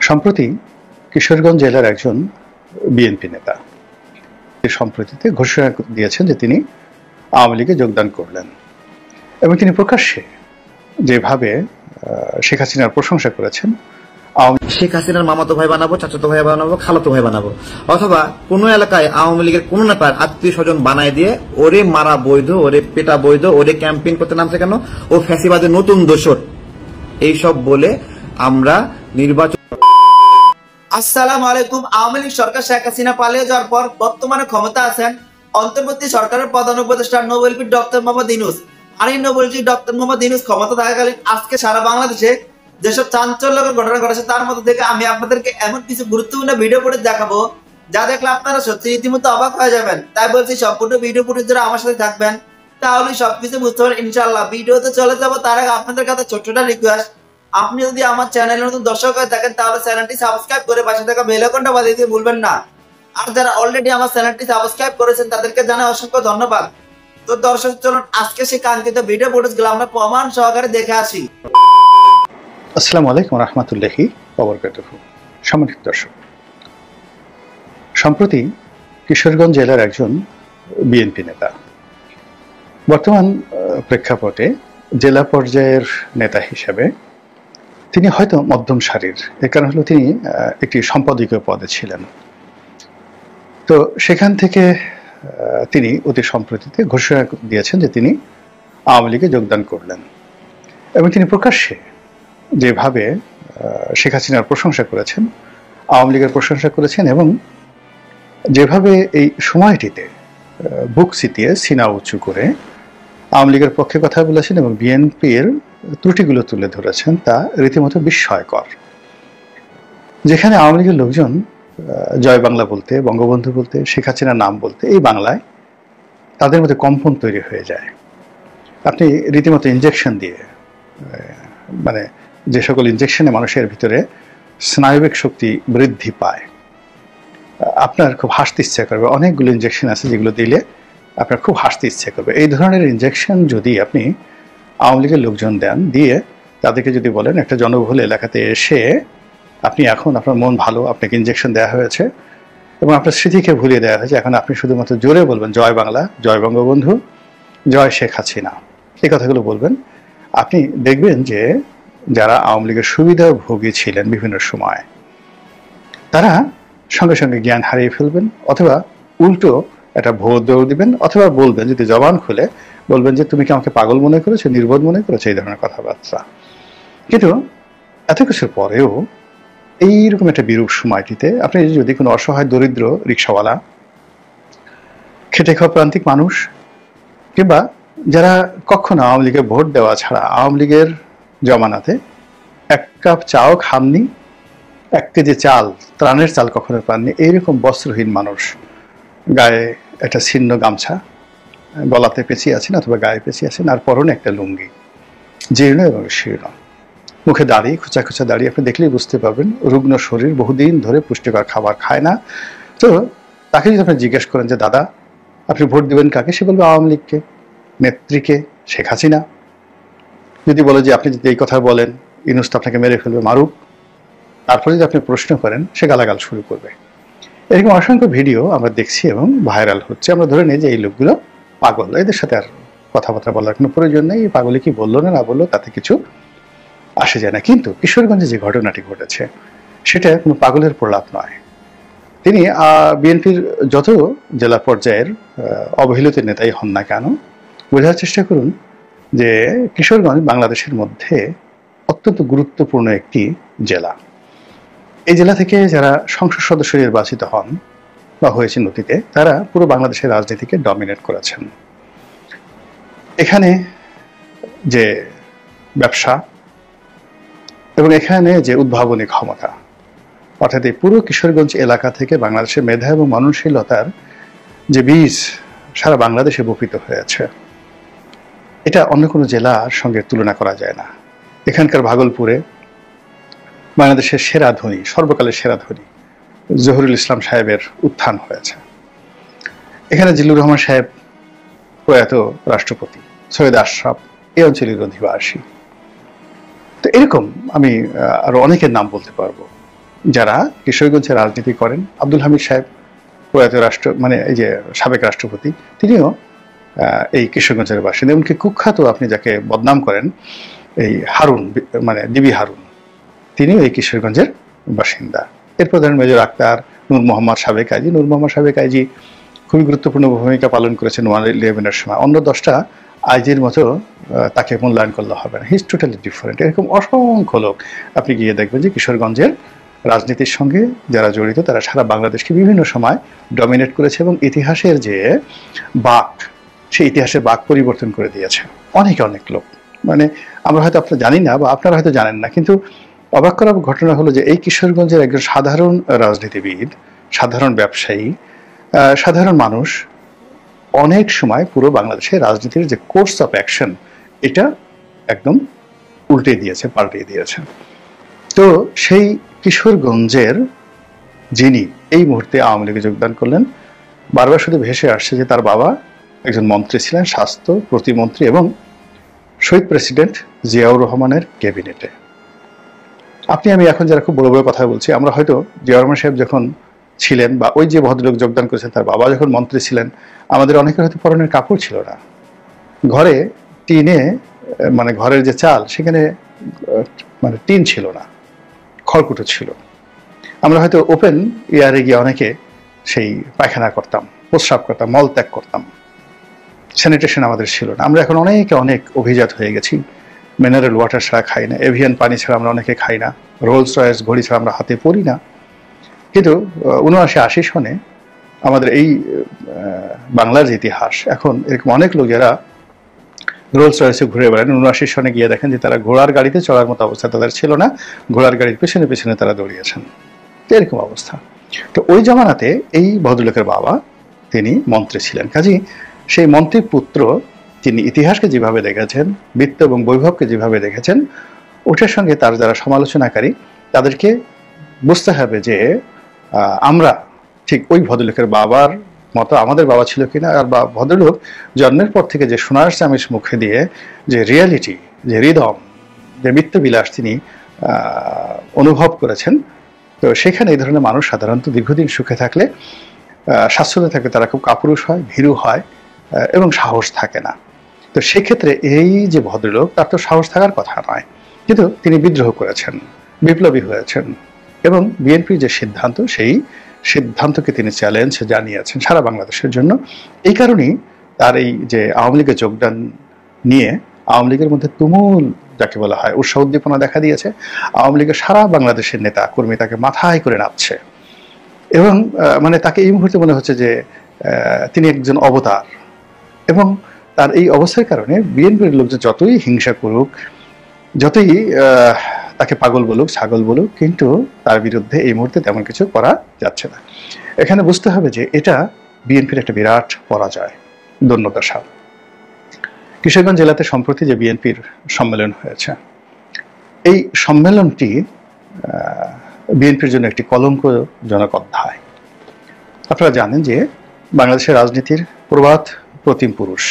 সম্প্রতি কিশোরগঞ্জ জেলার একজন বিএনপি নেতা সম্প্রতিতে ঘোষণা দিয়েছেন যে তিনি আওয়ামী লীগে যোগদান করলেন এবং তিনি প্রকাশ্যে যেভাবে শেখ হাসিনার প্রশংসা করেছেন, শেখ হাসিনার মামাতো ভাই বানাবো, চাচাতো ভাই বানাবো, খালাতো ভাই বানাবো, অথবা কোন এলাকায় আওয়ামী লীগের কোন নেতার আত্মীয় স্বজন বানায় দিয়ে ওরে মারা বৈধ, ওরে পেটা বৈধ, ওরে ক্যাম্পেইন করতে নামছে কেন, ও ফ্যাসিবাদের নতুন দোসর, এইসব বলে আমরা নির্বাচন। আসসালামু আলাইকুম। আওয়ামী লীগ সরকার শেখ হাসিনা পালিয়ে যাওয়ার পর বর্তমানে ক্ষমতা আছেন অন্তর্বর্তী সরকারের প্রধান উপদেষ্টা নোবেল পীর ডক্টর মোহাম্মদ ইউনূস। আর এই নোবেল পীর ডক্টর মোহাম্মদ ইউনূস ক্ষমতা থাকাকালীন আজকে সারা বাংলাদেশে যেসব চাঞ্চল্যকর ঘটনা ঘটেছে তার মধ্যে থেকে আমি আপনাদেরকে এমন কিছু গুরুত্বপূর্ণ ভিডিও ফুটেজ দেখাবো যা দেখলে আপনারা সত্যি রীতিমতো অবাক হয়ে যাবেন। তাই বলছি সম্পূর্ণ ভিডিও ফুটেজ যারা আমার সাথে থাকবেন তাহলে সবকিছু বুঝতে পারবেন ইনশাআল্লাহ। ভিডিওতে চলে যাবো তার আগে আপনাদের কাছে ছোট্টটা রিকোয়েস্ট, আপনি যদি আমার চ্যানেলের নতুন দর্শক হয়ে থাকেন তাহলে চ্যানেলটি সাবস্ক্রাইব করে পাশে থাকা বেল আইকনটা বাজিয়ে দিতে ভুলবেন না। আর যারা অলরেডি আমার চ্যানেলটি সাবস্ক্রাইব করেছেন তাদেরকে জানাই অসংখ্য ধন্যবাদ। তো দর্শক চলুন আজকে সেই কাঙ্ক্ষিত ভিডিও ফুটেজগুলো আমরা প্রমাণ সহকারে দেখে আসি। আসসালামু আলাইকুম রহমতুল্লাহি ওয়া বারাকাতুহু। সম্মানিত দর্শক, সম্প্রতি কিশোরগঞ্জ জেলার একজন বিএনপি নেতা বর্তমান প্রেক্ষাপটে জেলা পর্যায়ের নেতা হিসেবে তিনি হয়তো মধ্যম সারির, এর কারণ হলো তিনি একটি সম্পাদকীয় পদে ছিলেন। তো সেখান থেকে তিনি অতি সম্প্রতিতে ঘোষণা দিয়েছেন যে তিনি আওয়ামী লীগে যোগদান করলেন এবং তিনি প্রকাশ্যে যেভাবে শেখ হাসিনার প্রশংসা করেছেন, আওয়ামী লীগের প্রশংসা করেছেন এবং যেভাবে এই সময়টিতে বুক চিতিয়ে সিনা উঁচু করে আওয়ামী লীগের পক্ষে কথা বলেছেন এবং বিএনপির ত্রুটিগুলো তুলে ধরেছেন, তা রীতিমতো বিস্ময়কর। যেখানে আওয়ামী লীগের লোকজন জয় বাংলা বলতে, বঙ্গবন্ধু বলতে, শেখ হাসিনার নাম বলতে এই বাংলায় তাদের মধ্যে কম্পন তৈরি হয়ে যায়। আপনি রীতিমতো ইনজেকশন দিয়ে, মানে যে সকল ইনজেকশনে মানুষের ভিতরে স্নায়বিক শক্তি বৃদ্ধি পায়, আপনার খুব হাসতে ইচ্ছা করবে। অনেকগুলো ইনজেকশন আছে যেগুলো দিলে আপনার খুব হাসতে ইচ্ছে করবে। এই ধরনের ইনজেকশন যদি আপনি আওয়ামী লীগের লোকজন দেন, দিয়ে তাদেরকে যদি বলেন একটা জনবহুল এলাকাতে এসে আপনি এখন আপনার মন ভালো, আপনাকে ইনজেকশন দেওয়া হয়েছে এবং আপনার স্মৃতিকে ভুলিয়ে দেওয়া হয়েছে, এখন আপনি শুধুমাত্র জোরে বলবেন জয় বাংলা, জয় বঙ্গবন্ধু, জয় শেখ হাসিনা, এই কথাগুলো বলবেন, আপনি দেখবেন যে যারা আওয়ামী লীগের সুবিধাভোগী ছিলেন বিভিন্ন সময় তারা সঙ্গে সঙ্গে জ্ঞান হারিয়ে ফেলবেন, অথবা উল্টো একটা ভোট দৌড় দিবেন, অথবা বলবেন, যদি জবান খুলে বলবেন যে তুমি কি আমাকে পাগল মনে করেছো, নির্বোধ মনে করেছো, এই ধরনের কথাবার্তা। কিন্তু এত কিছুর পরেও এইরকম একটা বিরূপ সময়টিতে আপনি যদি কোনো অসহায় দরিদ্র রিক্সাওয়ালা, খেটে খাওয়া প্রান্তিক মানুষ, কিংবা যারা কখনো আওয়ামী লীগের ভোট দেওয়া ছাড়া আওয়ামী লীগের জমানাতে এক কাপ চাও খাননি, 1 কেজি চাল, ত্রাণের চাল কখনো পাননি, এইরকম বস্ত্রহীন মানুষ, গায়ে একটা ছিন্ন গামছা গলাতে পেঁচিয়ে আছেন অথবা গায়ে পেঁচিয়ে আছেন, আর পরনে একটা লুঙ্গি, জীর্ণ এবং শীর্ণ, মুখে দাড়ি, খোঁচা খোঁচা দাড়ি, আপনি দেখলেই বুঝতে পারবেন রুগ্ন শরীর, বহুদিন ধরে পুষ্টিকর খাবার খায় না। তো তাকে যদি আপনি জিজ্ঞেস করেন যে দাদা আপনি ভোট দিবেন কাকে, সে বলবে আওয়ামী লীগকে, নেত্রীকে, শেখ হাসিনা। যদি বলে যে আপনি যদি এই কথা বলেন ইউনূস তো আপনাকে মেরে ফেলবে, মারুক। তারপরে যদি আপনি প্রশ্ন করেন সে গালাগাল শুরু করবে। এরকম অসংখ্য ভিডিও আমরা দেখছি এবং ভাইরাল হচ্ছে। আমরা ধরে নিই যে এই লোকগুলো পাগল, এদের সাথে আর কথাবার্তা বলার কোনো প্রয়োজন নেই, পাগলে কি বললো না বললো তাতে কিছু আসে যায় না। কিন্তু কিশোরগঞ্জে যে ঘটনাটি ঘটেছে সেটা কোনো পাগলের প্রলাপ নয়। তিনি বিএনপির যত জেলা পর্যায়ের অবহেলিত নেতাই হন না কেন, বোঝার চেষ্টা করুন যে কিশোরগঞ্জ বাংলাদেশের মধ্যে অত্যন্ত গুরুত্বপূর্ণ একটি জেলা। এই জেলা থেকে যারা সংসদ সদস্য নির্বাচিত হন বা হয়েছেন অতীতে, তারা পুরো বাংলাদেশের রাজনীতিকে ডমিনেট করেছেন। এখানে যে ব্যবসা এবং এখানে যে উদ্ভাবনী ক্ষমতা, অর্থাৎ এই পুরো কিশোরগঞ্জ এলাকা থেকে বাংলাদেশের মেধা এবং মননশীলতার যে বীজ সারা বাংলাদেশে বপিত হয়েছে, এটা অন্য কোনো জেলার সঙ্গে তুলনা করা যায় না। এখানকার ভাগলপুরে বাংলাদেশের সেরা ধনী, সর্বকালের সেরা ধনী জহুরুল ইসলাম সাহেবের উত্থান হয়েছে। এখানে জিল্লুর রহমান সাহেব প্রয়াত রাষ্ট্রপতি, সৈয়দ আশরাফ এই অঞ্চলের অধিবাসী। তো এরকম আমি আরো অনেকের নাম বলতে পারবো। যারা কিশোরগঞ্জে রাজনীতি করেন। আব্দুল হামিদ সাহেব প্রয়াত এই যে সাবেক রাষ্ট্রপতি, তিনিও এই কিশোরগঞ্জের বাসিন্দা। এমনকি কুখ্যাত আপনি যাকে বদনাম করেন এই হারুন, ডিবি হারুন, তিনিও এই কিশোরগঞ্জের বাসিন্দা। এরপর ধরেন মেজর আক্তার, নূর মোহাম্মদ সাবেক আইজি। নূর মোহাম্মদ সাবেক আইজি খুবই গুরুত্বপূর্ণ ভূমিকা পালন করেছেন 111-এর সময়। অন্য 10টা আইজির মতো তাকে মূল্যায়ন করলে হবে না। He is totally different. এরকম অসংখ্য লোক আপনি গিয়ে দেখবেন যে কিশোরগঞ্জের রাজনীতির সঙ্গে যারা জড়িত তারা সারা বাংলাদেশকে বিভিন্ন সময় ডমিনেট করেছে এবং ইতিহাসের যে বাঁক, সেই ইতিহাসের বাঁক পরিবর্তন করে দিয়েছে অনেক লোক। আমরা হয়তো আপনারা জানি না বা আপনারা হয়তো জানেন না, কিন্তু অবাক করার ঘটনা হলো যে এই কিশোরগঞ্জের একজন সাধারণ রাজনীতিবিদ, সাধারণ ব্যবসায়ী, সাধারণ মানুষ অনেক সময় পুরো বাংলাদেশের রাজনীতির যে কোর্স অফ অ্যাকশন এটা একদম উল্টে দিয়েছে, পাল্টে দিয়েছে। তো সেই কিশোরগঞ্জের যিনি এই মুহূর্তে আওয়ামী লীগে যোগদান করলেন, বারবার শুধু ভেসে আসছে যে তার বাবা একজন মন্ত্রী ছিলেন, স্বাস্থ্য প্রতিমন্ত্রী এবং শহীদ প্রেসিডেন্ট জিয়াউর রহমানের ক্যাবিনেটে। আমি এখন যারা খুব বড় কথা বলছি, আমরা হয়তো জিয়াউর রহমান সাহেব যখন ছিলেন বা ওই যে ভদ্রলোক যোগদান করেছেন তার বাবা যখন মন্ত্রী ছিলেন, আমাদের অনেকের হয়তো পরনের কাপড় ছিল না, ঘরে টিনে ঘরের যে চাল সেখানে টিন ছিল না, খড়কুটো ছিল। আমরা হয়তো ওপেন এয়ারে গিয়ে অনেকে সেই পায়খানা করতাম, প্রস্রাব করতাম, মল ত্যাগ করতাম। স্যানিটেশন আমাদের ছিল না। আমরা এখন অনেক অভিজাত হয়ে গেছি। মিনারেল ওয়াটার ছাড়া খাই না, এভিয়ান পানি ছাড়া আমরা অনেকে খাই না, রোলস রয়েস ঘড়ি ছাড়া আমরা হাতে পরি না। কিন্তু 79-80 সনে আমাদের এই বাংলার যে ইতিহাস, এখন এরকম অনেক লোক যারা রোলস রয়েসে ঘুরে বেড়ান, 79 সনে গিয়ে দেখেন যে তারা ঘোড়ার গাড়িতে চড়ার মতো অবস্থা তাদের ছিল না, ঘোড়ার গাড়ির পেছনে তারা দৌড়িয়েছেন। এরকম অবস্থা। তো ওই জামানাতে এই ভদ্রলোকের বাবা তিনি মন্ত্রী ছিলেন। কাজেই সেই মন্ত্রীর পুত্র তিনি ইতিহাসকে যেভাবে দেখেছেন, বিত্ত এবং বৈভবকে যেভাবে দেখেছেন, ওটার সঙ্গে তার যারা সমালোচনাকারী তাদেরকে বুঝতে হবে যে আমরা ঠিক ওই ভদ্রলোকের বাবার মতো আমাদের বাবা ছিল কিনা। আর বা ভদ্রলোক জন্মের পর থেকে যে সোনার চামিচ মুখে দিয়ে যে রিয়ালিটি, যে হৃদম, যে মিথ্যবিলাস তিনি অনুভব করেছেন, তো সেখানে এই ধরনের মানুষ সাধারণত দীর্ঘদিন সুখে থাকলে, স্বাচ্ছন্দ্যে থাকলে তারা খুব কাপুরুষ হয়, ভীরু হয় এবং সাহস থাকে না। তো সেক্ষেত্রে এই যে ভদ্রলোক, তার তো সাহস থাকার কথা নয়, কিন্তু তিনি বিদ্রোহ করেছেন, বিপ্লবী হয়েছেন এবং বিএনপির যে সিদ্ধান্ত, সেই সিদ্ধান্তকে তিনি চ্যালেঞ্জ জানিয়েছেন সারা বাংলাদেশের জন্য। এই কারণেই তার এই যে আওয়ামী লীগে যোগদান নিয়ে আওয়ামী লীগের মধ্যে তুমুল যাকে বলা হয় উৎসাহ উদ্দীপনা দেখা দিয়েছে। আওয়ামী লীগের সারা বাংলাদেশের নেতা কর্মী তাকে মাথায় করে নাচছে এবং তাকে এই মুহূর্তে মনে হচ্ছে যে তিনি একজন অবতার। এবং তার এই অবস্থার কারণে বিএনপির লোকজন যতই হিংসা করুক, যতই তাকে পাগল বলুক, ছাগল বলুক, কিন্তু তার বিরুদ্ধে এই মুহূর্তে তেমন কিছু করা যাচ্ছে না। এখানে বুঝতে হবে যে এটা বিএনপির একটা বিরাট পরাজয়, দৈন্যদশা। কিশোরগঞ্জ জেলাতে সম্প্রতি যে বিএনপির সম্মেলন হয়েছে, এই সম্মেলনটি বিএনপির জন্য একটি কলঙ্কজনক অধ্যায়। আপনারা জানেন যে বাংলাদেশের রাজনীতির প্রবাদ প্রতিম পুরুষ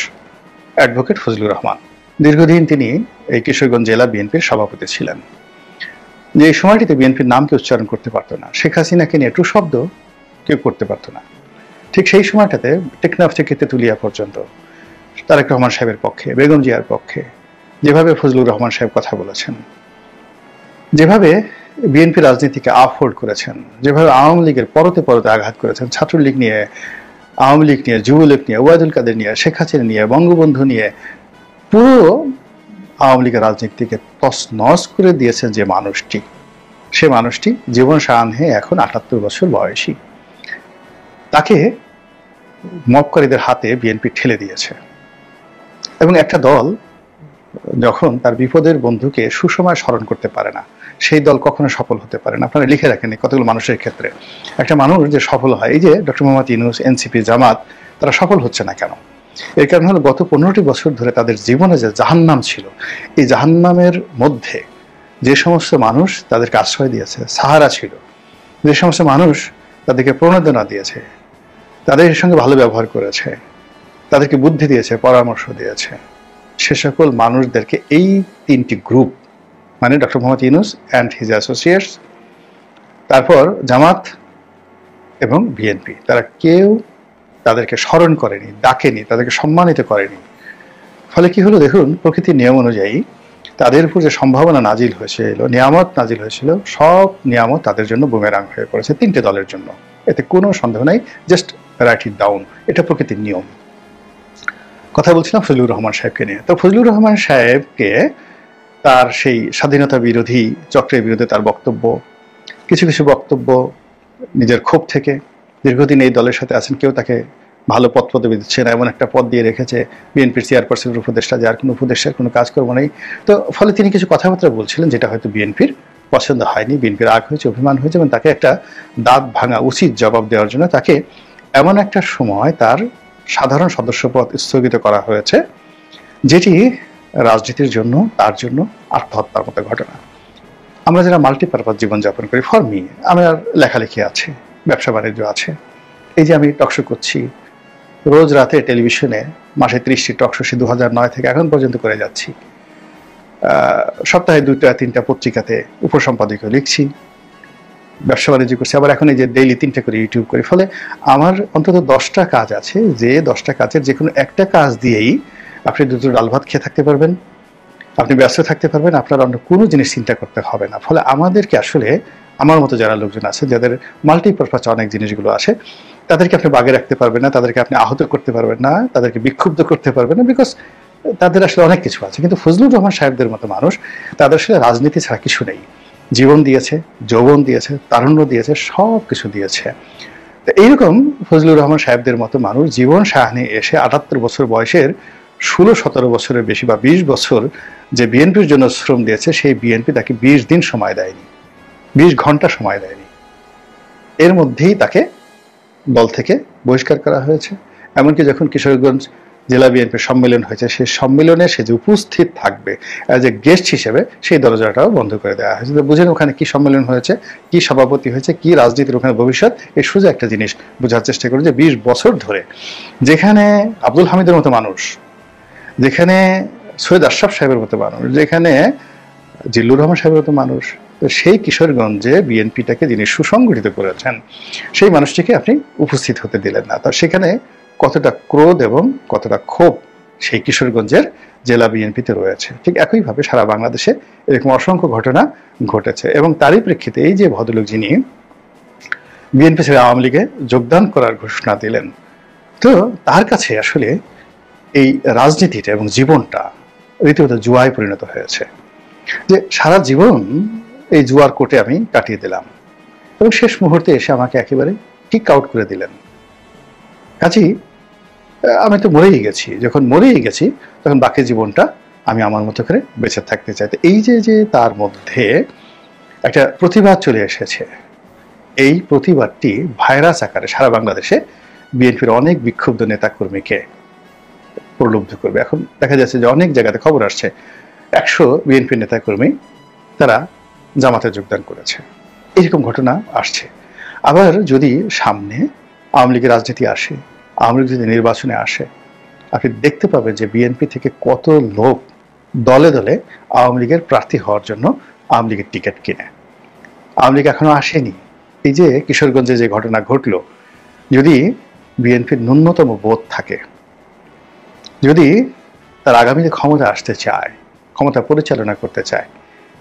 অ্যাডভোকেট ফজলুর রহমান, দীর্ঘদিন তিনি এই কিশোরগঞ্জ জেলা বিএনপির সভাপতি ছিলেন। যে এই সময়টিতে বিএনপির নামকে উচ্চারণ করতে পারতো না, শেখ হাসিনাকে নিয়ে টু শব্দ কেউ করতে পারতো না। ঠিক সেই সময়টাতে টেকনাফ থেকে তেঁতুলিয়া পর্যন্ত তারেক রহমান সাহেবের পক্ষে, বেগম জিয়ার পক্ষে যেভাবে ফজলুর রহমান সাহেব কথা বলেছেন, যেভাবে বিএনপি রাজনীতিকে আপহোল্ড করেছেন, যেভাবে আওয়ামী লীগের পরতে আঘাত করেছেন, ছাত্রলীগ নিয়ে, আওয়ামী লীগ নিয়ে, যুবলীগ নিয়ে, ওবায়দুল কাদের নিয়ে, শেখ হাসিনা নিয়ে, বঙ্গবন্ধু নিয়ে পুরো আওয়ামী লীগের রাজনীতিকে তছনছ করে দিয়েছেন যে মানুষটি, সে মানুষটি জীবন সায়াহ্নে এখন ৭৮ বছর বয়সী। তাকে মক্কারীদের হাতে বিএনপি ঠেলে দিয়েছে। এবং একটা দল যখন তার বিপদের বন্ধুকে সুসময় স্মরণ করতে পারে না, সেই দল কখনো সফল হতে পারে না। আপনারা লিখে রাখেন কতগুলো মানুষের ক্ষেত্রে একটা মানুষ যে সফল হয়, এই যে ডক্টর মোহাম্মদ ইউনূস, এনসিপি, জামাত, তারা সফল হচ্ছে না কেন? এর কারণ হলো গত 15টি বছর ধরে তাদের জীবনে যে জাহান্নাম ছিল, এই জাহান্নামের মধ্যে যে সমস্ত মানুষ তাদেরকে আশ্রয় দিয়েছে, সাহারা ছিল, যে সমস্ত মানুষ তাদেরকে প্রণোদনা দিয়েছে, তাদের সঙ্গে ভালো ব্যবহার করেছে, তাদেরকে বুদ্ধি দিয়েছে, পরামর্শ দিয়েছে, সে সকল মানুষদেরকে এই 3টি গ্রুপ, মানে doctor Mohammad Yunus and his associates, তারপর জামাত এবং বিএনপি তারা কেউ তাদেরকে স্মরণ করেনি, ডাকেনি, তাদেরকে সম্মানিত করেনি। ফলে কি হলো দেখুন, প্রকৃতির নিয়ম অনুযায়ী তাদের উপর যে সম্ভাবনা নাজিল হয়েছিল, নিয়ামত নাজিল হয়েছিল, সব নিয়ামত তাদের জন্য বুমেরাং হয়ে পড়েছে, তিনটে দলের জন্য। এতে কোনো সন্দেহ নাই, জাস্ট রাইট ইট ডাউন, এটা প্রকৃতির নিয়ম। কথা বলছিলাম ফজলুর রহমান সাহেবকে নিয়ে। তো ফজলুর রহমান সাহেবকে তার সেই স্বাধীনতা বিরোধী চক্রের বিরুদ্ধে তার বক্তব্য, কিছু কিছু বক্তব্য নিজের ক্ষোভ থেকে, দীর্ঘদিন এই দলের সাথে আছেন, কেউ তাকে ভালো পদ পদবি দিচ্ছে না, এমন একটা পদ দিয়ে রেখেছে বিএনপির চেয়ারপারসনের উপদেষ্টা, যার কোনো উপদেষ্টার কোনো কাজকর্ম নেই। তো ফলে তিনি কিছু কথাবার্তা বলছিলেন যেটা হয়তো বিএনপির পছন্দ হয়নি, বিএনপির রাগ হয়েছে, অভিমান হয়েছে, এবং তাকে একটা দাঁত ভাঙা উচিত জবাব দেওয়ার জন্য তাকে এমন একটা সময় তার সাধারণ সদস্যপদ স্থগিত করা হয়েছে, যেটি রাজনীতির জন্য তার জন্য আত্মহত্যার মতো ঘটনা। আমরা যারা মাল্টিপারপাস জীবনযাপন করি, ফর মি, আমার লেখালেখি আছে, ব্যবসা বাণিজ্য আছে, এই যে আমি টকশো করছি, রোজ রাতে টেলিভিশনে মাসে 30টি টকশো 2009 থেকে এখন পর্যন্ত করে যাচ্ছি, সপ্তাহে 2-3টা পত্রিকাতে উপসম্পাদকীয় লিখছি, ব্যবসা বাণিজ্য করছি, আবার এখন এই যে ডেইলি 3টে করে ইউটিউব করি। ফলে আমার অন্তত 10টা কাজ আছে, যে 10টা কাজের যে কোনো একটা কাজ দিয়েই আপনি দুটো ডাল ভাত খেয়ে থাকতে পারবেন, আপনি ব্যস্ত থাকতে পারবেন, আপনার অন্য কোনো জিনিস চিন্তা করতে হবে না। ফলে আমাদেরকে আসলে, আমার মতো যারা লোকজন আছে যাদের মাল্টিপারপাস অনেক জিনিসগুলো আসে, তাদেরকে আপনি বাগে রাখতে পারবেন না, তাদেরকে আপনি আহত করতে পারবেন না, তাদেরকে বিক্ষুব্ধ করতে পারবেন না, বিকজ তাদের আসলে অনেক কিছু আছে। কিন্তু ফজলুর রহমান সাহেবদের মতো মানুষ, তাদের আসলে রাজনীতি ছাড়া কিছু নেই। জীবন দিয়েছে, যৌবন দিয়েছে, তারুণ্য দিয়েছে, সব কিছু দিয়েছে। তো এইরকম ফজলুর রহমান সাহেবদের মতো মানুষ জীবন সাহানি এসে 78 বছর বয়সের 16-17 বছরের বেশি বা 20 বছর যে বিএনপির জন্য শ্রম দিয়েছে, সেই বিএনপি তাকে 20 দিন সময় দেয়নি, 20 ঘন্টা সময় দেয়নি। এর মধ্যেই তাকে দল থেকে বহিষ্কার করা হয়েছে। এমনকি যখন কিশোরগঞ্জ জেলা বিএনপির সম্মেলন হয়েছে, সেই সম্মেলনে সে যে উপস্থিত থাকবে অ্যাজ এ গেস্ট হিসেবে, সেই দরজাটাও বন্ধ করে দেওয়া হয়েছে। তো বুঝেন ওখানে কি সম্মেলন হয়েছে, কি সভাপতি হয়েছে, কি রাজনীতির ওখানে ভবিষ্যৎ। এই সোজা একটা জিনিস বোঝার চেষ্টা করুন যে 20 বছর ধরে যেখানে আব্দুল হামিদের মতো মানুষ, যেখানে সৈয়দ আশরাফ সাহেবের মতো মানুষ, যেখানে জিল্লুর রহমান সাহেবের মতো মানুষ, তো সেই কিশোরগঞ্জে বিএনপিটাকে যিনি সুসংগঠিত করেছেন, সেই মানুষটিকে আপনি উপস্থিত হতে দিলেন না। তো সেখানে কতটা ক্রোধ এবং কতটা ক্ষোভ সেই কিশোরগঞ্জের জেলা বিএনপিতে রয়েছে। ঠিক একইভাবে সারা বাংলাদেশে এরকম অসংখ্য ঘটনা ঘটেছে। এবং তারই প্রেক্ষিতে এই যে ভদ্রলোক যিনি বিএনপি ছেড়ে আওয়ামী লীগে যোগদান করার ঘোষণা দিলেন, তো তার কাছে আসলে এই রাজনীতিটা এবং জীবনটা রীতিমতো জুয়ায় পরিণত হয়েছে, যে সারা জীবন এই জুয়ার কোর্টে আমি কাটিয়ে দিলাম এবং শেষ মুহূর্তে এসে আমাকে একেবারে কিক আউট করে দিলেন। কাজেই আমি তো মরেই গেছি, যখন মরেই গেছি তখন বাকি জীবনটা আমি আমার মতো করে বেঁচে থাকতে চাই। তো এই যে তার মধ্যে একটা প্রতিবাদ চলে এসেছে, এই প্রতিবাদটি ভাইরাস আকারে সারা বাংলাদেশে বিএনপির অনেক বিক্ষুব্ধ নেতাকর্মীকে প্রলুব্ধ করবে। এখন দেখা যাচ্ছে যে অনেক জায়গাতে খবর আসছে 100 বিএনপি নেতাকর্মী তারা জামাতে যোগদান করেছে, এরকম ঘটনা আসছে। আবার যদি সামনে আওয়ামী লীগের রাজনীতি আসে, আওয়ামী লীগ যদি নির্বাচনে আসে, আপনি দেখতে পাবেন যে বিএনপি থেকে কত লোক দলে দলে আওয়ামী লীগের প্রার্থী হওয়ার জন্য আওয়ামী লীগের টিকিট কিনে। আওয়ামী লীগ এখনো আসেনি। এই যে কিশোরগঞ্জে যে ঘটনা ঘটলো, যদি বিএনপির ন্যূনতম বোধ থাকে, যদি তার আগামীতে ক্ষমতা আসতে চায়, ক্ষমতা পরিচালনা করতে চায়,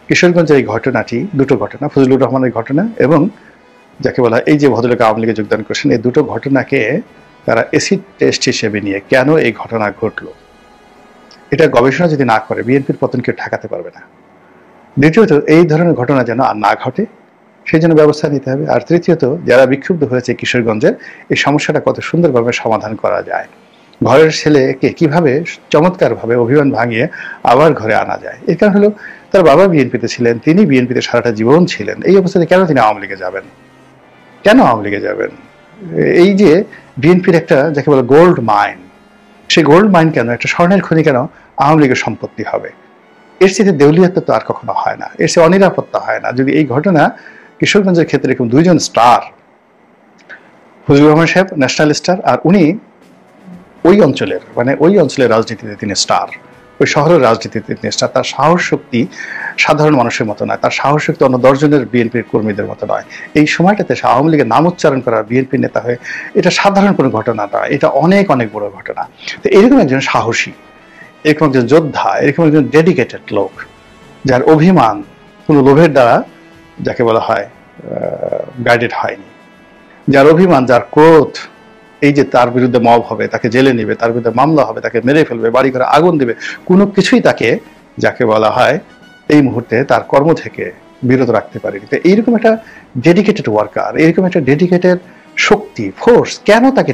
কিশোরগঞ্জের এই ঘটনাটি, দুটো ঘটনা, ফজলুর রহমানের ঘটনা এবং যাকে বলা এই যে ভদ্রলোক আওয়ামী লীগে যোগদান করেছেন, এই দুটো ঘটনাকে তারা এসিড টেস্ট হিসেবে নিয়ে কেন এই ঘটনা ঘটলো, এটা গবেষণা যদি না করে বিএনপির পতন কেউ ঠেকাতে পারবে না। দ্বিতীয়ত, এই ধরনের ঘটনা যেন আর না ঘটে সেই জন্য ব্যবস্থা নিতে হবে। আর তৃতীয়ত, যারা বিক্ষুব্ধ হয়েছে কিশোরগঞ্জের, এই সমস্যাটা কত সুন্দরভাবে সমাধান করা যায়, ঘরের ছেলেকে কিভাবে চমৎকারভাবে অভিমান ভাঙিয়ে আবার ঘরে আনা যায়। এর কারণ হলো তার বাবা বিএনপিতে ছিলেন, তিনি বিএনপিতে সারাটা জীবন ছিলেন। এই অবস্থাতে কেন তিনি আওয়ামী লীগে যাবেন, কেন আওয়ামী লীগে যাবেন? এই যে বিএনপির একটা যাকে বলে গোল্ড মাইন, সেই গোল্ড মাইন কেন, একটা স্বর্ণের খনি কেন আওয়ামী লীগের সম্পত্তি হবে? এর চেয়ে দেউলিয়াত্ব তো আর কখনো হয় না, এর চেয়ে অনিরাপত্তা হয় না। যদি এই ঘটনা কিশোরগঞ্জের ক্ষেত্রে এরকম দুইজন স্টার, ফজলুর রহমান সাহেব ন্যাশনাল স্টার, আর উনি ওই অঞ্চলের, মানে ওই অঞ্চলের রাজনীতিতে তিনি স্টার, ওই শহরের রাজনীতিতে নিষ্ঠা, তার সাহস শক্তি সাধারণ মানুষের মতো নয়, তার সাহস শক্তি অন্য 10 জনের বিএনপির কর্মীদের মতো নয়। এই সময়টাতে সে আওয়ামী লীগের নাম উচ্চারণ করা, বিএনপির নেতা হয়ে, এটা সাধারণ কোনো ঘটনা নয়, এটা অনেক অনেক বড় ঘটনা। তো এরকম একজন সাহসী, এরকম একজন যোদ্ধা, এরকম একজন ডেডিকেটেড লোক, যার অভিমান কোনো লোভের দ্বারা যাকে বলা হয় গাইডেড হয়নি, যার অভিমান, যার ক্রোধ, এই যে তার বিরুদ্ধে মব হবে, তাকে জেলে নেবে, তার বিরুদ্ধে মামলা হবে, তাকে মেরে ফেলবে, বাড়ি ঘরে আগুন দেবে, কোনো কিছুই তাকে যাকে বলা হয় এই মুহূর্তে তার কর্ম থেকে বিরত রাখতে পারেনি। তো এইরকম একটা ডেডিকেটেড ওয়ার্কার, এরকম একটা ডেডিকেটেড শক্তি, ফোর্স কেন তাকে।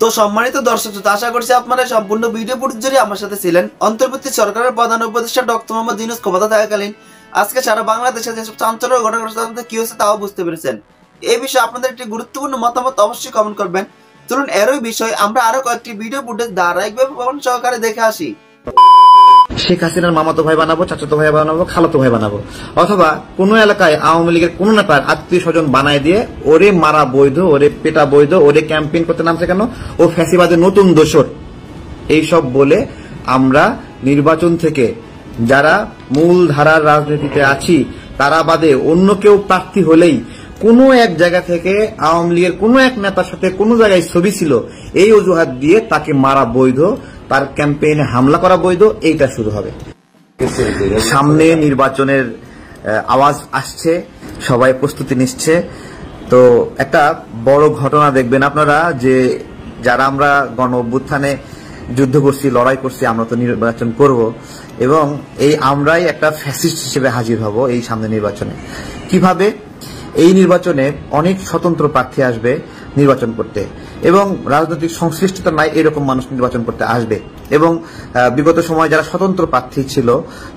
তো সম্মানিত দর্শক, আশা করছি আপনারা সম্পূর্ণ ভিডিও ফুটেজ জুড়ে আমার সাথে ছিলেন। অন্তর্বর্তী সরকারের প্রধান উপদেষ্টা ডক্টর মোহাম্মদ ইউনূস ক্ষমতা থাকাকালীন আজকে সারা বাংলাদেশে যেসব চাঞ্চল্য ঘটনা কি হচ্ছে তাও বুঝতে পেরেছেন। এই বিষয়ে আপনাদের একটি গুরুত্বপূর্ণ মতামত অবশ্যই কমেন্ট করবেন। চলুন এরই বিষয় আমরা আরো কয়েকটি ভিডিও ফুটেজ ধারাবাহিকভাবে সহকারে দেখে আসি। শেখ হাসিনার মামাতো ভাই বানাবো, চাচাতো ভাই বানাবো, খালাতো ভাই বানাবো, অথবা কোন এলাকায় আওয়ামী লীগের কোন নেতার আত্মীয় স্বজন বানায় দিয়ে ওরে মারা বৈধ, ওরে পেটা বৈধ, ওরে ক্যাম্পেইন করতে নামছে কেন, ও ফ্যাসিবাদের নতুন দোসর। এইসব বলে আমরা নির্বাচন থেকে যারা মূল ধারার রাজনীতিতে আছি তারা বাদে অন্য কেউ প্রার্থী হলেই কোনো এক জায়গা থেকে আওয়ামী লীগের কোনো এক নেতার সাথে কোনো জায়গায় ছবি ছিল, এই অজুহাত দিয়ে তাকে মারা বৈধ, তার ক্যাম্পেইনে হামলা করা বৈধ, এইটা শুরু হবে। সামনে নির্বাচনের আওয়াজ আসছে, সবাই প্রস্তুতি নিচ্ছে। তো একটা বড় ঘটনা দেখবেন আপনারা, যে যারা আমরা গণ অভ্যুত্থানে যুদ্ধ করছি, লড়াই করছি, আমরা তো নির্বাচন করব, এবং এই আমরাই একটা ফ্যাসিস্ট হিসেবে হাজির হব এই সামনে নির্বাচনে। কিভাবে? এই নির্বাচনে অনেক স্বতন্ত্র প্রার্থী আসবে নির্বাচন করতে, এবং রাজনৈতিক সংশ্লিষ্টতা নাই এরকম মানুষ নির্বাচন করতে আসবে, এবং বিগত সময় যারা স্বতন্ত্র প্রার্থী ছিল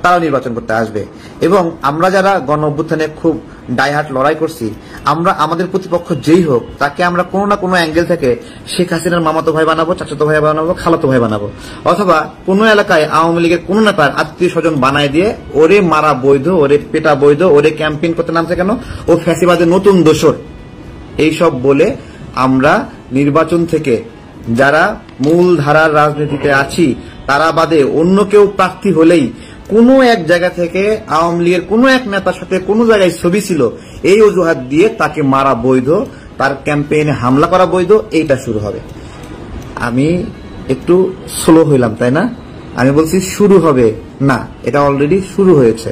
তারা নির্বাচন করতে আসবে। এবং আমরা যারা গণ অভ্যুত্থানে খুব ডাইহার্ট লড়াই করছি, আমরা আমাদের প্রতিপক্ষ যেই হোক তাকে আমরা কোনো না কোনো অ্যাঙ্গেল থেকে শেখ হাসিনার মামাতো ভাই বানাবো, চাচাতো ভাই বানাবো, খালাতো ভাই বানাবো, অথবা কোনো এলাকায় আওয়ামী লীগের কোন নেতার আত্মীয় স্বজন বানায় দিয়ে ওরে মারা বৈধ, ওরে পেটা বৈধ, ওরে ক্যাম্পেইন করতে নামছে কেন, ও ফ্যাসিবাদের নতুন দোসর। এইসব বলে আমরা নির্বাচন থেকে যারা মূল ধারার রাজনীতিতে আছি তারা বাদে অন্য কেউ প্রার্থী হলেই কোনো এক জায়গা থেকে আওয়ামী লীগের কোনো এক নেতার সাথে কোনো জায়গায় ছবি ছিল, এই অজুহাত দিয়ে তাকে মারা বৈধ, তার ক্যাম্পেইনে হামলা করা বৈধ, এইটা শুরু হবে। আমি একটু স্লো হইলাম, তাই না? আমি বলছি শুরু হবে না, এটা অলরেডি শুরু হয়েছে।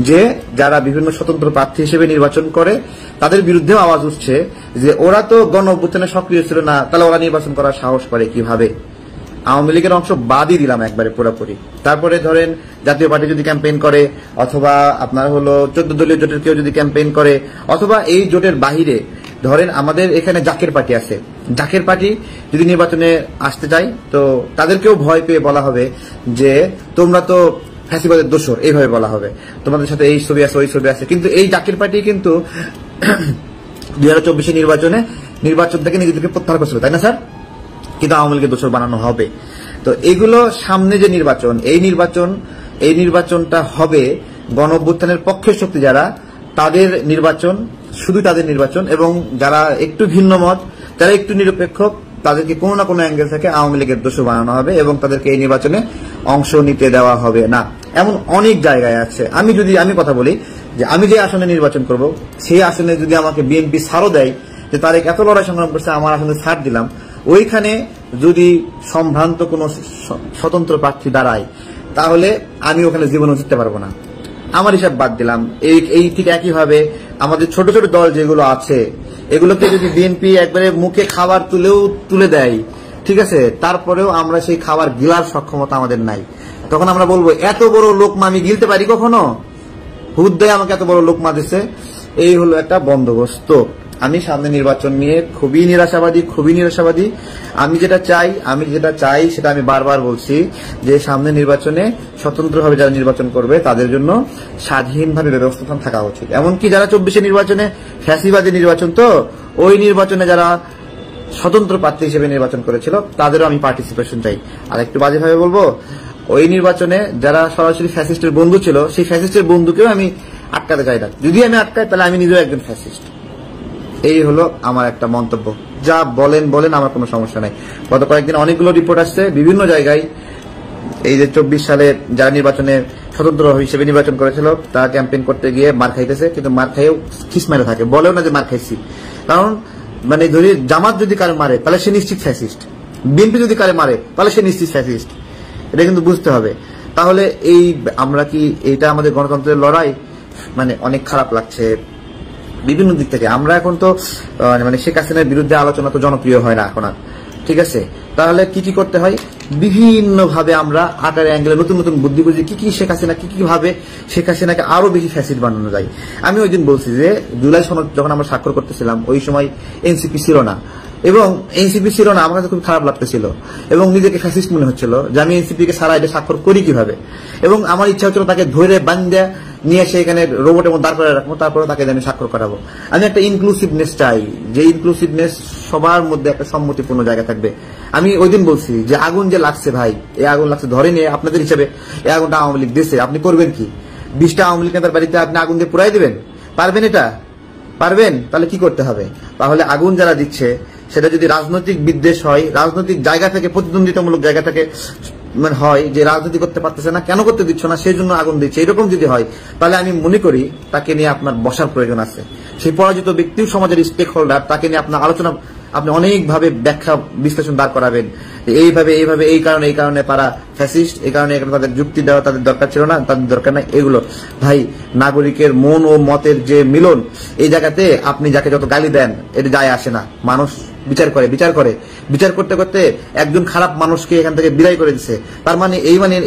যে যারা বিভিন্ন স্বতন্ত্র প্রার্থী হিসেবে নির্বাচন করে তাদের বিরুদ্ধেও আওয়াজ উঠছে যে ওরা তো গণ অভ্যুত্থানে সক্রিয় ছিল না, তাহলে ওরা নির্বাচন করার সাহস করে কিভাবে। আওয়ামী লীগের অংশ বাদই দিলাম একবারে পুরোপুরি। তারপরে ধরেন জাতীয় পার্টি যদি ক্যাম্পেইন করে, অথবা আপনার হলো 14 দলীয় জোটের কেউ যদি ক্যাম্পেইন করে, অথবা এই জোটের বাহিরে ধরেন আমাদের এখানে জাকের পার্টি আছে, জাকের পার্টি যদি নির্বাচনে আসতে চায় তো তাদেরকেও ভয় পেয়ে বলা হবে যে তোমরা তো ফ্যাসিবাদের দোসর, এইভাবে বলা হবে, তোমাদের সাথে এই ছবি আছে, ওই ছবি আছে। কিন্তু এই জাকের পার্টি কিন্তু 2024 নির্বাচন থেকে নিজেদেরকে প্রত্যাহার করছিল, তাই না স্যার? কিন্তু আওয়ামী লীগের দোসর বানানো হবে। তো এগুলো সামনে যে নির্বাচন, এই নির্বাচনটা হবে গণ অভ্যুত্থানের পক্ষের শক্তি যারা, তাদের নির্বাচন, শুধু তাদের নির্বাচন, এবং যারা একটু ভিন্ন মত, যারা একটু নিরপেক্ষ, তাদেরকে কোনো না কোনো অ্যাঙ্গেল থেকে আওয়ামী লীগের দোষর বানানো হবে এবং তাদেরকে এই নির্বাচনে অংশ নিতে দেওয়া হবে না। এমন অনেক জায়গায় আছে। আমি কথা বলি যে আমি যে আসনে নির্বাচন করব, সেই আসনে যদি আমাকে বিএনপি ছাড়ও দেয়, যে তারেক এত লড়াই সংগ্রাম করছে, আমার আসনে ছাড় দিলাম, ওইখানে যদি সম্ভ্রান্ত কোনো স্বতন্ত্র প্রার্থী দাঁড়ায়, তাহলে আমি ওখানে জীবনে জিততে পারবো না। আমার হিসাব বাদ দিলাম। এই ঠিক একইভাবে আমাদের ছোট ছোট দল যেগুলো আছে, এগুলোকে যদি বিএনপি একবারে মুখে খাবার তুলে দেয়, ঠিক আছে, তারপরেও আমরা সেই খাবার গিলার সক্ষমতা আমাদের নাই, তখন আমরা বলবো এত বড় লোকমা আমি গিলতে পারি কখনো? হুদ্দায় আমাকে এত বড় লোকমা দিছে। এই হলো একটা বন্দোবস্ত। আমি সামনে নির্বাচন নিয়ে খুবই নিরাশাবাদী। আমি যেটা চাই সেটা আমি বারবার বলছি, যে সামনে নির্বাচনে স্বতন্ত্রভাবে যারা নির্বাচন করবে তাদের জন্য স্বাধীনভাবে ব্যবস্থাপনা থাকা উচিত। এমনকি যারা 24 নির্বাচনে ফ্যাসিবাদী নির্বাচন, তো ওই নির্বাচনে যারা স্বতন্ত্র প্রার্থী হিসেবে নির্বাচন করেছিল তাদেরও আমি পার্টিসিপেশন চাই। আর একটু বাজেভাবে বলবো, ওই নির্বাচনে যারা সরাসরি ফ্যাসিস্টের বন্ধু ছিল, সেই ফ্যাসিস্টের বন্ধুকেও আমি আটকাতে চাই না। যদি আমি আটকাই তাহলে আমি নিজেও একজন ফ্যাসিস্ট। এই হলো আমার একটা মন্তব্য। যা বলেন, আমার কোনো সমস্যা নাই। গত কয়েকদিন অনেকগুলো রিপোর্ট আসছে বিভিন্ন জায়গায়, এই যে 24 সালে যারা নির্বাচনে স্বতন্ত্র হিসেবে নির্বাচন করেছিল তারা ক্যাম্পেইন করতে গিয়ে মার খাইতেছে, কিন্তু মার খাইয়েও খিস মেরে থাকে, বলেও না যে মার খাইছি। কারণ মানে ধরি জামাত যদি কারো মারে তাহলে সে নিশ্চিত ফ্যাসিস্ট, বিএনপি যদি কারে মারে তাহলে সে নিশ্চিত ফ্যাসিস্ট, এটা কিন্তু বুঝতে হবে। তাহলে এই আমরা কি এটা আমাদের গণতন্ত্রের লড়াই? মানে অনেক খারাপ লাগছে বিভিন্ন দিক থেকে। আমরা এখন তো মানে শেখ হাসিনার বিরুদ্ধে আলোচনা তো জনপ্রিয় হয় না এখন আর, ঠিক আছে? তাহলে কি করতে হয়? বিভিন্ন ভাবে আমরা আকারে অ্যাঙ্গেলে নতুন নতুন বুদ্ধি বুঝি কি শেখ হাসিনা কি ভাবে শেখ হাসিনাকে আরো বেশি ফ্যাসিস্ট বানানো যায়। আমি ওই দিন বলছি যে জুলাই সনদ যখন আমরা স্বাক্ষর করতেছিলাম ওই সময় এনসিপি ছিল না, এবং এনসিপি ছিল না, আমার কাছে খুব খারাপ লাগতেছিল এবং নিজেকে ফ্যাসিস্ট মনে হচ্ছিল যে আমি এনসিপি কে সারা এটা স্বাক্ষর করি কিভাবে। এবং আমার ইচ্ছা হচ্ছিল তাকে ধরে বান্ধা নিয়ে এসে এখানে রোবটের মধ্যে দাঁড় করে রাখবো, তারপরে তাকে আমি স্বাক্ষর করাবো। আমি একটা ইনক্লুসিভনেস চাই, যে ইনক্লুসিভনেস সবার মধ্যে একটা সম্মতিপূর্ণ জায়গা থাকবে। আমি ওই দিন বলছি যে আগুন যে লাগছে ভাই, এই আগুন লাগছে ধরে নিয়ে আপনাদের হিসেবে এই আগুনটা আওয়ামী লীগ দিয়েছে, আপনি করবেন কি? 20টা আওয়ামী লীগ নেতার বাড়িতে আপনি আগুন দিয়ে পুরাই দিবেন? পারবেন? এটা পারবেন? তাহলে কি করতে হবে? তাহলে আগুন যারা দিচ্ছে সেটা যদি রাজনৈতিক বিদ্বেষ হয়, রাজনৈতিক জায়গা থেকে প্রতিদ্বন্দ্বিতামূলক জায়গা থেকে মানে হয় যে রাজনীতি করতে পারতেছে না, কেন করতে দিচ্ছ না, সেই জন্য আগুন দিচ্ছে, এরকম যদি হয় তাহলে আমি মনে করি তাকে নিয়ে আপনার বসার প্রয়োজন আছে। সেই পরাজিত ব্যক্তিও সমাজের স্টেক হোল্ডার, তাকে নিয়ে আপনার আলোচনা আপনি অনেকভাবে ব্যাখ্যা বিশ্লেষণ দাঁড় করাবেন, এইভাবে এই কারণে তারা ফ্যাসিস্ট, এই কারণে তাদের যুক্তি দেওয়া তাদের দরকার ছিল না, তাদের দরকার নাই এগুলো। ভাই নাগরিকের মন ও মতের যে মিলন, এই জায়গাতে আপনি যাকে যত গালি দেন এটা যায় আসে না। মানুষ বিচার করতে করতে একজন খারাপ মানুষকে এখান থেকে বিদায় করে দিচ্ছে, তার মানে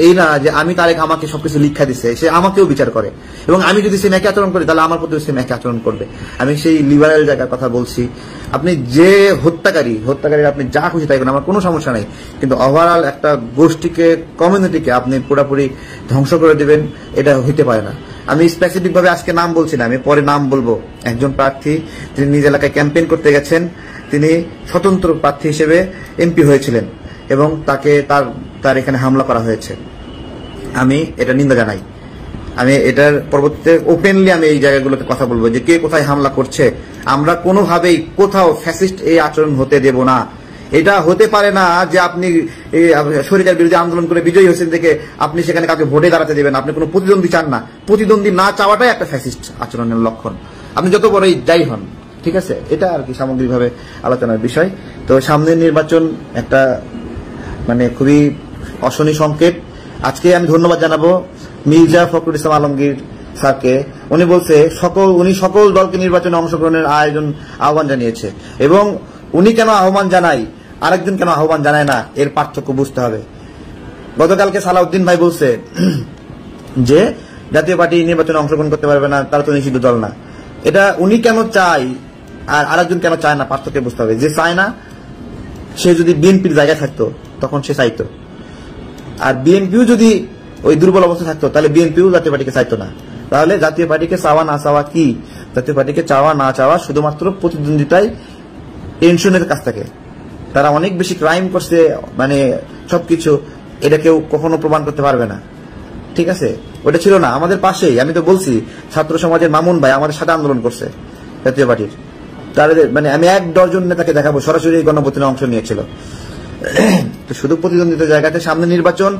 এই না যে আমি তারেক আমাকে সবকিছু লিখা দিচ্ছে, সে আমাকেও বিচার করে এবং আমি যদি সেম একই আচরণ করি তাহলে আমার প্রতি সেম একই আচরণ করবে। আমি সেই লিবারেল জায়গার কথা বলছি। আপনি যে হত্যাকারী আপনি যা খুশি তাই করেন, আমার কোনো সমস্যা নাই, কিন্তু ওভারঅল একটা গোষ্ঠীকে কমিউনিটিকে আপনি পুরোপুরি ধ্বংস করে দিবেন, এটা হইতে পারে না। আমি স্পেসিফিক ভাবে আজকে নাম বলছি না, আমি পরে নাম বলবো। একজন প্রার্থী তিনি নিজ এলাকায় ক্যাম্পেইন করতে গেছেন, তিনি স্বতন্ত্র প্রার্থী হিসেবে এমপি হয়েছিলেন এবং তাকে তার এখানে হামলা করা হয়েছে। আমি এটা নিন্দা জানাই। আমি এটার পরবর্তীতে ওপেনলি আমি এই জায়গাগুলোতে কথা বলবো যে কে কোথায় হামলা করছে। আমরা কোনোভাবেই কোথাও ফ্যাসিস্ট এই আচরণ হতে দেব না। এটা হতে পারে না যে আপনি স্বৈরাচার বিরোধী আন্দোলন করে বিজয়ী হয়েছেন দেখে আপনি সেখানে কাউকে ভোটে দাঁড়াতে দেবেন, আপনি কোনো প্রতিদ্বন্দ্বী চান না। প্রতিদ্বন্দ্বী না চাওয়াটাই একটা ফ্যাসিস্ট আচরণের লক্ষণ, আপনি যত বড়ই যাই হন, ঠিক আছে? এটা আর কি সামগ্রিকভাবে আলোচনার বিষয়। তো সামনের নির্বাচন একটা মানে খুবই অশনি সংকেত। আজকে আমি ধন্যবাদ জানাবো মির্জা ফখরুল ইসলাম আলমগীর স্যারকে। উনি সকল দলকে নির্বাচনে অংশগ্রহণের আহ্বান জানিয়েছে, এবং উনি কেন আহ্বান জানায় আরেকজন কেন আহ্বান জানায় না এর পার্থক্য বুঝতে হবে। গতকালকে সালাউদ্দিন ভাই বলছে যে জাতীয় পার্টি নির্বাচনে অংশগ্রহণ করতে পারবে না, তারা তো নিষিদ্ধ দল না। এটা উনি কেন চায় আর আরেকজন কেন চায় না, পার্থক্য বুঝতে হবে। যে চায় না সে যদি বিএনপির জায়গায় থাকতো তখন সে চাইতো, আর বিএনপিও যদি ওই দুর্বল অবস্থা থাকতো তাহলে বিএনপিও জাতীয় পার্টিকে চাইতো না। তাহলে জাতীয় পার্টিকে চাওয়া না চাওয়া কি? জাতীয় পার্টিকে চাওয়া না চাওয়া শুধুমাত্র প্রতিদ্বন্দ্বিতায় টেনশনের কাছ থেকে। তারা অনেক বেশি ক্রাইম করছে, মানে সবকিছু, এটা কেউ কখনো প্রমাণ করতে পারবে না, ঠিক আছে? ওটা ছিল না আমাদের পাশেই। আমি তো বলছি ছাত্র সমাজের মামুন ভাই আমাদের সাথে আন্দোলন করছে জাতীয় পার্টির, মানে আমি 1 ডজন নেতাকে দেখাবো সরাসরি গণভোটে অংশ নিয়েছিল। তো শুধু প্রতিদ্বন্দ্বিতার জায়গাতে সামনে নির্বাচন,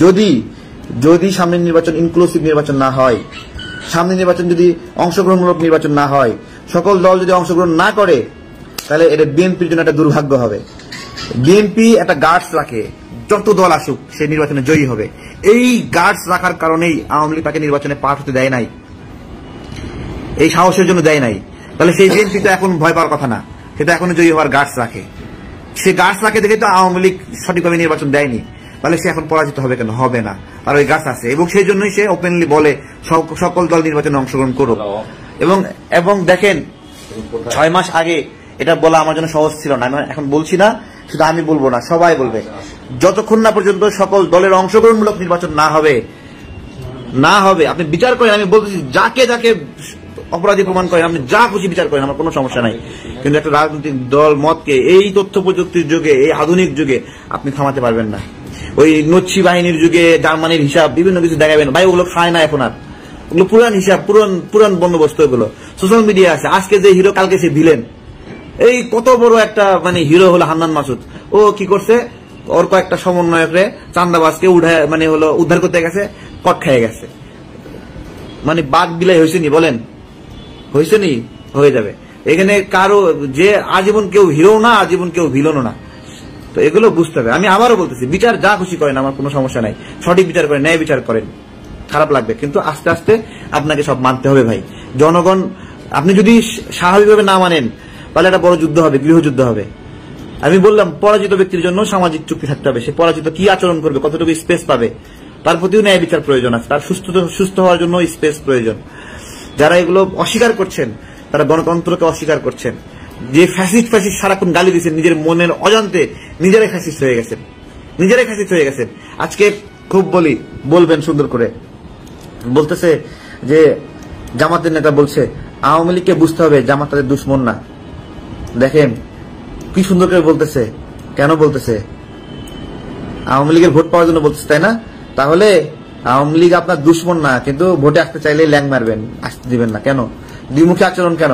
যদি সামনের নির্বাচন ইনক্লুসিভ নির্বাচন না হয়, সামনের নির্বাচন যদি অংশগ্রহণমূলক নির্বাচন না হয়, সকল দল যদি অংশগ্রহণ না করে, তাহলে এটা বিএনপির জন্য একটা দুর্ভাগ্য হবে। বিএনপি একটা গার্ডস রাখে, যত দল আসুক সে নির্বাচনে জয়ী হবে। এই গার্ডস রাখার কারণেই আওয়ামী লীগ তাকে নির্বাচনে পাঠ হতে দেয় নাই, এই সাহসের জন্য দেয় নাই। তাহলে সেই বিএনপি তো এখন ভয় পাওয়ার কথা না, সেটা এখনো জয়ী হওয়ার গার্ডস রাখে। সে গার্ডস রাখে দেখে তো আওয়ামী লীগ সঠিকভাবে নির্বাচন দেয়নি, তাহলে সে এখন পরাজিত হবে কেন? হবে না, আর ওই গাছ আছে, এবং সেই জন্যই সে ওপেনলি বলে সকল দল নির্বাচনে অংশগ্রহণ করুক। এবং দেখেন 6 মাস আগে এটা বলা আমার জন্য সহজ ছিল না। আমি এখন বলছি না, শুধু আমি বলবো না, সবাই বলবে, যতক্ষণ না পর্যন্ত সকল দলের অংশগ্রহণমূলক নির্বাচন না হবে আপনি বিচার করেন। আমি বলতেছি যাকে অপরাধী প্রমাণ করেন, আপনি যা খুশি বিচার করেন, আমার কোনো সমস্যা নাই, কিন্তু একটা রাজনৈতিক দল মতকে এই তথ্য প্রযুক্তির যুগে, এই আধুনিক যুগে আপনি থামাতে পারবেন না। ওই নচ্ছি বাহিনীর যুগে জার্মানির হিসাব বিভিন্ন কিছু দেখাবেন, ভাই ওগুলো খায় না এখন আর, এগুলো পুরান হিসাব, পুরান বন্দোবস্ত, এগুলো সোশ্যাল মিডিয়া আছে। আজকে যে হিরো কালকে সে ভিলেন। এই কত বড় একটা মানে হিরো হলো হান্নান মাসুদ, ও কি করছে, ওর কয়েকটা সমন্বয়করে চান্দাবাজকে মানে হলো উদ্ধার করতে গেছে, কট খেয়ে গেছে। মানে বাঘ বিলাই হয়েছে নি বলেন, হয়েছে নি, হয়ে যাবে। এখানে কারো যে আজীবন কেউ হিরো না, আজীবন কেউ ভিলনও না। তো এগুলো বুঝতে হবে। আমি আবারও বলতেছি, বিচার যা খুশি করেন, আমার কোনো সমস্যা নাই, সঠিক বিচার করেন, ন্যায় বিচার করেন, খারাপ লাগবে, কিন্তু আস্তে আস্তে আপনাকে সব মানতে হবে ভাই। জনগণ, আপনি যদি স্বাভাবিকভাবে না মানেন তাহলে একটা বড় যুদ্ধ হবে, গৃহযুদ্ধ হবে। আমি বললাম, পরাজিত ব্যক্তির জন্য সামাজিক চুক্তি থাকতে হবে। সে পরাজিত কি আচরণ করবে, কতটুকু স্পেস পাবে, তার প্রতিও ন্যায় বিচার প্রয়োজন আছে। তার সুস্থ হওয়ার জন্য স্পেস প্রয়োজন। যারা এগুলো অস্বীকার করছেন, তারা গণতন্ত্রকে অস্বীকার করছেন। যে ফ্যাসিস্ট সারাক্ষণ গালি দিচ্ছেন, নিজের মনের অজান্তে নিজেরাই ফ্যাসিস্ট হয়ে গেছেন। আজকে খুব বলবেন সুন্দর করে, বলতেছে যে জামাতের নেতা বলছে আওয়ামী লীগকে বুঝতে হবে জামাত তাদের দুশ্মন না। দেখেন কি সুন্দর করে বলতেছে। কেন বলতেছে? আওয়ামী লীগের ভোট পাওয়ার জন্য বলতেছে, তাই না? তাহলে আওয়ামী লীগ আপনার দুশ্মন না, কিন্তু ভোটে আসতে চাইলে ল্যাং মারবেন, আসতে দিবেন না। কেন? দ্বিমুখী আচরণ কেন?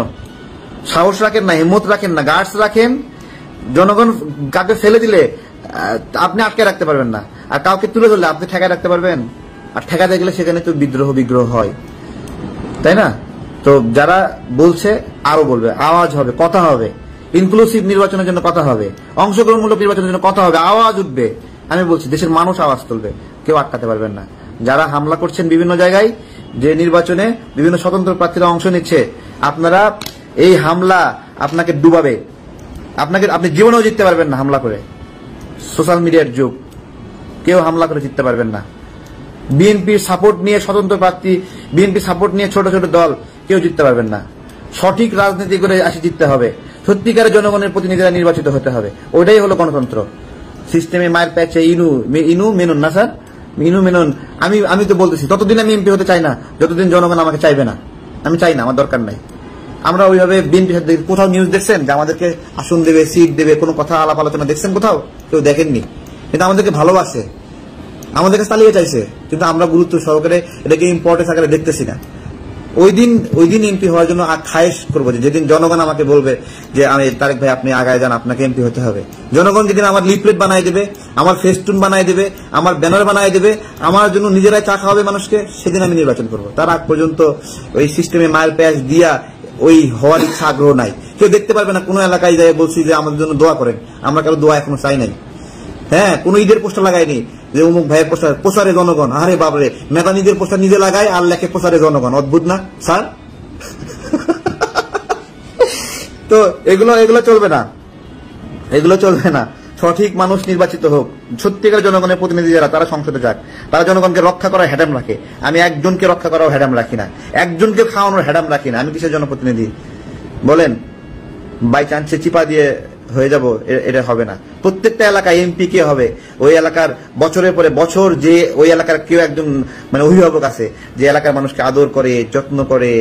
সাহস রাখেন না, হিম্মত রাখেন না, গার্ডস রাখেন। জনগণ কাকে ফেলে দিলে আপনি আটকে রাখতে পারবেন না, আর কাউকে তুলে ধরলে আপনি ঠেকায় রাখতে পারবেন। আর ঠেকাতে গেলে সেখানে তো বিগ্রহ হয়, তাই না? তো যারা বলছে আরো বলবে, আওয়াজ হবে, কথা হবে, ইনক্লুসিভ নির্বাচনের জন্য কথা হবে, অংশগ্রহণমূলক নির্বাচনের জন্য কথা হবে, আওয়াজ উঠবে। আমি বলছি, দেশের মানুষ আওয়াজ তুলবে, কেউ আটকাতে পারবেন না। যারা হামলা করছেন বিভিন্ন জায়গায়, যে নির্বাচনে বিভিন্ন স্বতন্ত্র প্রার্থীরা অংশ নিচ্ছে, আপনারা এই হামলা আপনাকে ডুবাবে, আপনি জীবনেও জিততে পারবেন না হামলা করে। সোশ্যাল মিডিয়ার যুগ, কেউ হামলা করে জিততে পারবেন না। বিএনপির সাপোর্ট নিয়ে স্বতন্ত্র প্রার্থী, বিএনপি সাপোর্ট নিয়ে ছোট ছোট দল, কেউ জিততে পারবেন না। সঠিক রাজনীতি করে আসি জিততে হবে, সত্যিকারের জনগণের প্রতিনিধিরা নির্বাচিত হতে হবে। ওইটাই হলো গণতন্ত্র। সিস্টেমে মায়ের প্যাচে ইনু মেনুন না স্যার, ইনু মেনুন। আমি তো বলতেছি, ততদিন আমি এমপি হতে চাই না যতদিন জনগণ আমাকে চাইবে না। আমি চাই না, আমার দরকার নাই। আমরা ওইভাবে বিএনপির সাথে কোথাও নিউজ দেখছেন যে আমাদেরকে আসন দেবে, সিট দেবে, কোনো কথা আলাপ আলোচনা দেখছেন কোথাও? কেউ দেখেননি। কিন্তু আমাদেরকে ভালোবাসে, আমাদের কাছে তালিয়ে চাইছে, কিন্তু আমরা গুরুত্ব সহকারে এটাকে ইম্পর্টেন্স আকারে দেখতেছি না। ওই দিন এমপি হওয়ার জন্য খায়েশ করবো, যেদিন জনগণ আমাকে বলবে যে আমি তারেক ভাই আপনি আগায় যান, আপনাকে এমপি হতে হবে। জনগণ যেদিন আমার লিফলেট বানাই দেবে, আমার ফেস্টুন বানাই দেবে, আমার ব্যানার বানাই দেবে, আমার জন্য নিজেরাই চা খাওয়াবে মানুষকে, সেদিন আমি নির্বাচন করবো। তার আগ পর্যন্ত ওই সিস্টেমে মায়ের প্যাচ দিয়া ওই হওয়ার ইচ্ছা আগ্রহ নাই। কেউ দেখতে পারবে না কোনো এলাকায় যাই বলছি যে আমাদের জন্য দোয়া করেন। আমরা কারো দোয়া এখনো চাই নাই। হ্যাঁ, কোন ঈদের পোস্টার লাগাইনি যে অমুক ভাইয়ের পোস্টার, প্রচারে জনগণ। আরে বাবরে, নেতা নিজের পোস্টার নিজে লাগায় আর লেখে প্রচারে জনগণ। অদ্ভুত না স্যার? তো এগুলো চলবে না। সঠিক মানুষ নির্বাচিত হোক, সত্যিকার জনগণের প্রতিনিধি যারা, তারা সংসদে যাক, তারা জনগণকে রক্ষা করার হ্যাডাম রাখে। আমি একজনকে রক্ষা করাও হ্যাডাম রাখি না, একজনকে খাওয়ানোর হ্যাডাম রাখি না। আমি কিসের জনপ্রতিনিধি বলেন? বাই চান্সে চিপা দিয়ে হয়ে যাব, এটা হবে না। প্রত্যেকটা এলাকায় এমপি কে হবে, ওই এলাকার বছরের পরে বছর যে ওই এলাকার কেউ একজন মানে অভিভাবক আছে, যে এলাকার মানুষকে আদর করে, যত্ন করে,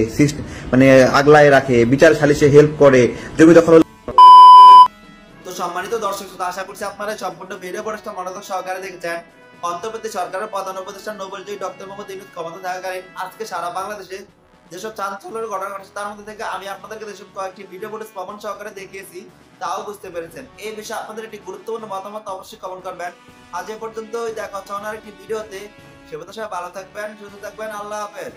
মানে আগলায় রাখে, বিচার সালিশে হেল্প করে, জমি দখল। তো সম্মানিত দর্শক শ্রোতা, আশা করছি আপনারা সম্পূর্ণ ভিডিও পড়াশোনা মনোযোগ সহকারে দেখেছেন। অন্তর্বর্তী সরকারের প্রধান উপদেষ্টা নোবেলজয়ী ডক্টর মোহাম্মদ ইউনূস ক্ষমতা থাকাকালীন আজকে সারা বাংলাদেশে যেসব চাঞ্চল্যের ঘটনা ঘটেছে, তার মধ্যে থেকে আমি আপনাদেরকে যেসব কয়েকটি ভিডিও ফুটেজ প্রমাণ সহকারে দেখিয়েছি, তাও বুঝতে পেরেছেন। এই বিষয়ে আপনাদের একটি গুরুত্বপূর্ণ মতামত অবশ্যই কমেন্ট করবেন। আজ এ পর্যন্ত দেখা হচ্ছে অন্য আরেকটি ভিডিওতে। সে পর্যন্ত সবাই ভালো থাকবেন, সুস্থ থাকবেন। আল্লাহ হাফেজ।